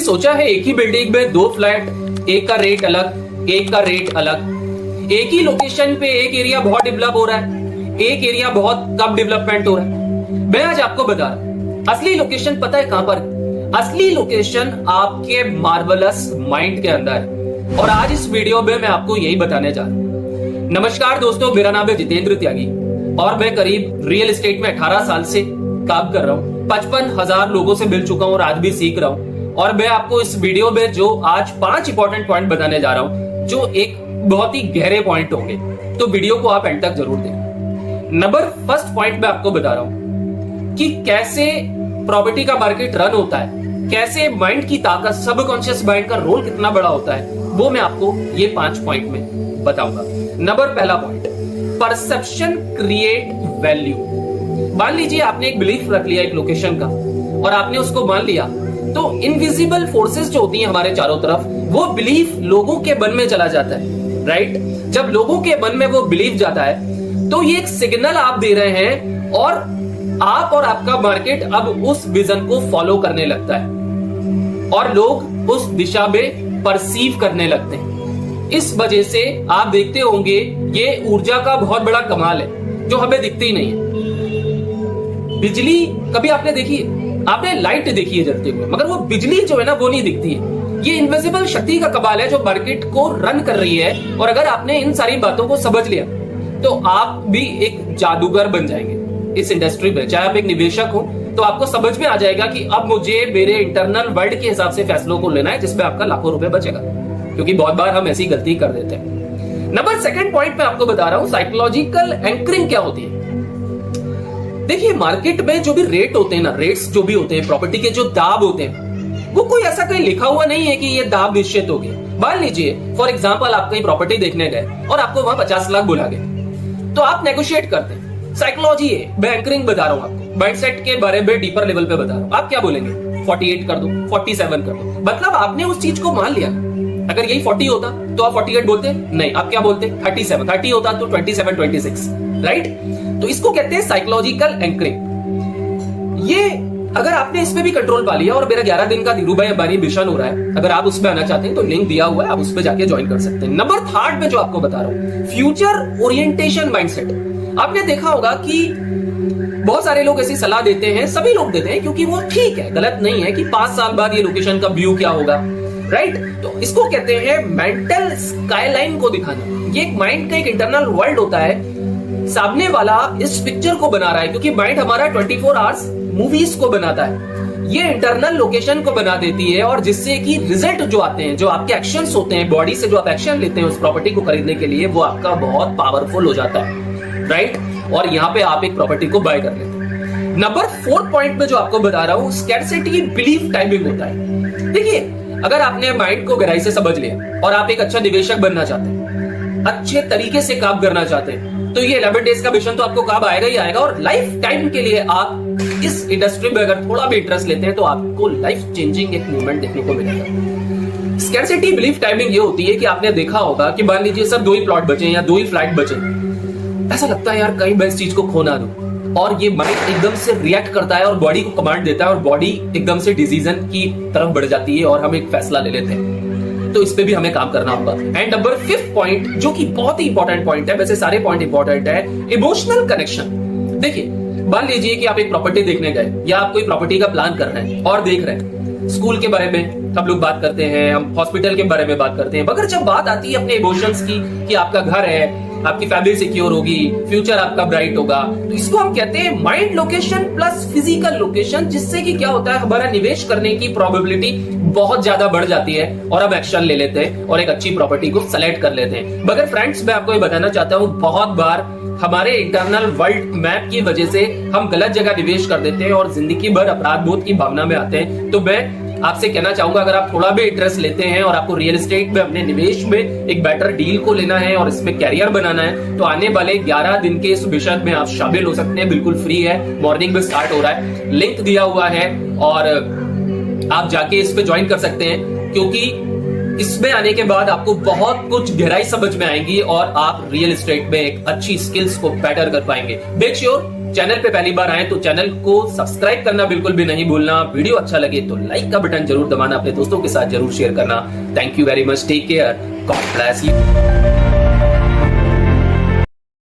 सोचा है एक ही बिल्डिंग में दो फ्लैट, एक का रेट अलग, एक का रेट अलग, एक ही लोकेशन पे एक एरिया बहुत डेवलप हो रहा है, एक एरिया बहुत कम डेवलपमेंट हो रहा है। मैं आज आपको बता रहा हूं असली लोकेशन पता है कहां पर? असली लोकेशन आपके मार्वलस माइंड के अंदर है। और आज इस वीडियो में मैं आपको यही बताने जा रहा हूं। नमस्कार दोस्तों, मेरा नाम है जितेंद्र त्यागी और मैं करीब रियल एस्टेट में 18 साल से काम कर रहा हूं। 55,000 लोगों से मिल चुका हूं और आज भी सीख रहा हूं। और मैं आपको इस वीडियो में जो आज 5 इंपॉर्टेंट पॉइंट बताने जा रहा हूं, जो एक बहुत ही गहरे पॉइंट होंगे, तो वीडियो को आप एंड तक जरूर देखें। फर्स्ट पॉइंट मैं आपको बता रहा हूं कि कैसे प्रॉपर्टी का मार्केट रन होता है, कैसे माइंड की ताकत, सबकॉन्शियस माइंड का रोल कितना बड़ा होता है, वो मैं आपको ये 5 पॉइंट में बताऊंगा। पहला पॉइंट, परसेप्शन क्रिएट वैल्यू। मान लीजिए आपने एक बिलीफ रख लिया एक लोकेशन का और आपने उसको मान लिया, तो इनविजिबल फोर्सेस जो होती हैं हमारे चारों तरफ, वो बिलीफ लोगों के मन में चला जाता है, राइट? जब लोगों के मन में वो बिलीफ जाता है तो ये एक सिग्नल आप दे रहे हैं और आप और आपका मार्केट अब उस विजन को फॉलो करने लगता है और लोग उस दिशा में परसीव करने लगते हैं। इस वजह से आप देखते होंगे ये ऊर्जा का बहुत बड़ा कमाल है जो हमें दिखती ही नहीं है। बिजली कभी आपने देखी है? आपने लाइट देखी है जलते हुए, मगर वो बिजली जो है ना वो नहीं दिखती है। ये इनविजिबल शक्ति का कमाल है जो मार्केट को रन कर रही है। और अगर आपने इन सारी बातों को समझ लिया तो आप भी एक जादूगर बन जाएंगे इस इंडस्ट्री में। चाहे आप एक निवेशक हो तो आपको समझ में आ जाएगा कि अब मुझे मेरे इंटरनल वर्ल्ड के हिसाब से फैसलों को लेना है, जिसमें आपका लाखों रुपए बचेगा। क्योंकि बहुत बार हम ऐसी गलती कर देते हैं। सेकंड पॉइंट में आपको बता रहा हूं, साइकोलॉजिकल एंकरिंग क्या होती है। देखिए, मार्केट में जो भी रेट होते हैं ना, रेट्स जो भी होते हैं, प्रॉपर्टी के जो दाब होते हैं, वो कोई ऐसा कहीं लिखा हुआ नहीं है कि ये दाब निश्चित होगी। मान लीजिए फॉर एग्जांपल आप कहीं प्रॉपर्टी देखने गए और आपको वहां 50 लाख बुला गए, तो आप नेगोशिएट करते हैं। साइकोलॉजी है, मैं एंकरिंग बता रहा हूं आपको, माइंडसेट के बारे में डीपर लेवल पे बता रहा हूं। आप क्या बोलेंगे? 48 कर दो, 47 कर दो। मतलब आपने उस चीज को मान लिया। अगर यही 40 होता तो आप 48 बोलते? नहीं, आप क्या बोलते? 37। 30 होता तो 27, 26, राइट? तो इसको कहते हैं साइकोलॉजिकल एंकरिंग। ये अगर आपने इसमें भी कंट्रोल पा लिया, और मेरा 11 दिन का धीरूभाई अंबानी मिशन हो रहा है, अगर आप उसमें आना चाहते हैं तो लिंक दिया हुआ है, आप उस पर जाके ज्वाइन कर सकते हैं। थर्ड में जो आपको बता रहा हूं, फ्यूचर ओरिएंटेशन माइंडसेट। आपने देखा होगा कि बहुत सारे लोग ऐसी सलाह देते हैं, सभी लोग देते हैं क्योंकि वो ठीक है, गलत नहीं है, कि 5 साल बाद ये लोकेशन का व्यू क्या होगा, राइट? तो इसको कहते हैं मेंटल स्काईलाइन को दिखाना। ये एक माइंड का एक इंटरनल वर्ल्ड होता है। सामने वाला इस पिक्चर को बना रहा है क्योंकि माइंड हमारा 24 आवर्स मूवीज को बनाता है। ये इंटरनल लोकेशन को बना देती है, और जिससे कि रिजल्ट जो आते हैं, जो आपके एक्शंस होते हैं, बॉडी से जो आप एक्शन लेते हैं उस प्रॉपर्टी को खरीदने के लिए, वो आपका बहुत पावरफुल हो जाता है, राइट? और यहाँ पे आप एक प्रॉपर्टी को बाय कर लेते हैं। 4th पॉइंट में जो आपको बता रहा हूं, स्कैर्सिटी बिलीफ टाइमिंग होता है। देखिए, अगर आपने माइंड को गहराई से समझ लिया और आप एक अच्छा निवेशक बनना चाहते हैं, अच्छे तरीके से काम करना चाहते हैं, तो ये 11 डेज का मिशन तो आपको काम आएगा ही आएगा। और लाइफ टाइम के लिए आप इस इंडस्ट्री में अगर थोड़ा भी इंटरेस्ट लेते हैं तो आपको लाइफ चेंजिंग एक मूवमेंट देखने को मिलेगा। स्कैर्सिटी बिलीफ टाइमिंग ये होती है कि आपने देखा होगा कि मान लीजिए सब 2 ही प्लॉट बचे या 2 ही फ्लैट बचे, ऐसा लगता है यार कहीं मैं इस चीज को खो ना दूं, और ये माइंड एकदम से रिएक्ट करता है और बॉडी को कमांड देता है, और बॉडी एकदम से डिसीजन की तरफ बढ़ जाती है और हम एक फैसला ले लेते हैं। तो इस पे भी हमें काम करना होगा। एंड 5th पॉइंट, जो कि बहुत ही इंपॉर्टेंट पॉइंट है, वैसे सारे पॉइंट इंपॉर्टेंट है, इमोशनल कनेक्शन। देखिए, मान लीजिए कि आप एक प्रॉपर्टी देखने गए या आप कोई प्रॉपर्टी का प्लान कर रहे हैं और देख रहे हैं। स्कूल के बारे में हम लोग बात करते हैं, हम हॉस्पिटल के बारे में बात करते हैं, मगर जब बात आती है अपने इमोशंस की, कि आपका घर है, आपकी फैमिली सिक्योर होगी, फ्यूचर आपका ब्राइट होगा, तो इसको हम कहते हैं mind location plus physical location. जिससे कि क्या होता है, हमारा निवेश करने की प्रोबेबिलिटी बहुत ज्यादा बढ़ जाती है और हम एक्शन ले लेते हैं और एक अच्छी प्रॉपर्टी को सेलेक्ट कर लेते हैं। मगर फ्रेंड्स, मैं आपको ये बताना चाहता हूं, बहुत बार हमारे इंटरनल वर्ल्ड मैप की वजह से हम गलत जगह निवेश कर देते हैं और जिंदगी भर अपराध बोध की भावना में आते हैं। तो मैं आपसे कहना चाहूंगा, अगर आप थोड़ा भी इंटरेस्ट लेते हैं और आपको रियल एस्टेट में अपने निवेश में एक बेटर डील को लेना है और इसमें कैरियर बनाना है, तो आने वाले 11 दिन के इस मिशन में आप शामिल हो सकते हैं। बिल्कुल फ्री है, मॉर्निंग में स्टार्ट हो रहा है, लिंक दिया हुआ है और आप जाके इस पे ज्वाइन कर सकते हैं। क्योंकि इसमें आने के बाद आपको बहुत कुछ गहराई समझ में आएंगी और आप रियल एस्टेट में एक अच्छी स्किल्स को बेटर कर पाएंगे। मेक श्योर चैनल पे पहली बार आए तो चैनल को सब्सक्राइब करना बिल्कुल भी नहीं भूलना। वीडियो अच्छा लगे तो लाइक का बटन जरूर दबाना, अपने दोस्तों के साथ जरूर शेयर करना। Thank you very much, take care, God bless you.